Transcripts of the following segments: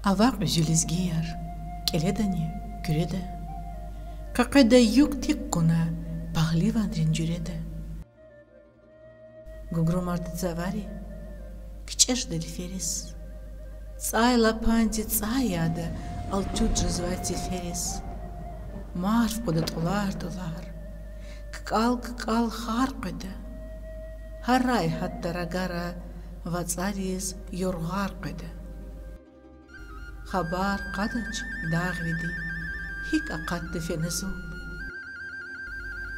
Авақ үзілізгер, келедіне күреді. Қақайда юк тек құна бағливандрин жүреді. Гугрумарды завари, кчешдер ферис. Цай лапанти цаяды, ал тут жызвати ферис. Марф қодат ұлар. Ккал хар қойды. Харай хаттарагара вацарис йорғар қойды. Хабар қадыч дағвиди, хик ақатты фенезу.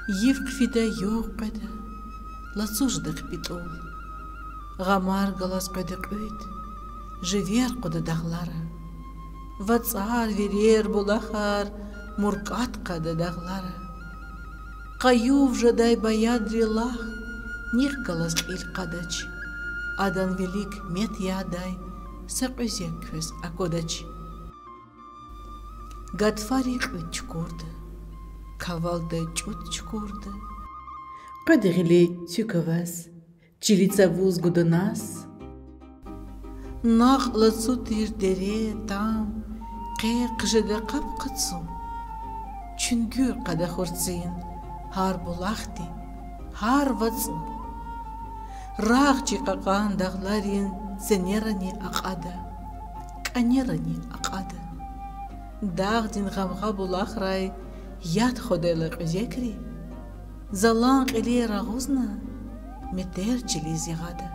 Евк фида йоқ қойды, лацуждық битул. Ғамар галас қойды қойд, живер қоды дағлары. Вацар верер бұлахар, муркат қады дағлары. Қаюв жадай баядри лах, них галас ил қадач. Адан велик мет ядай, сақ өзек көз акодач. Гадфари қыт чукурды, кавалды чут чукурды. Қадығылі тюкавас, чилица вуз гудынас. Нақ лацу тирдере там, қиқ жыды қап қытсу. Чүнгүр қада хорцин, хар булахти, хар вацу. Рақ чиқаған дағларин сенерани ақады, канерани ақады. Дағдин ғамға булахрай, яд ходайлық өзекри. Залан қили рағузна, метер чили зиғады.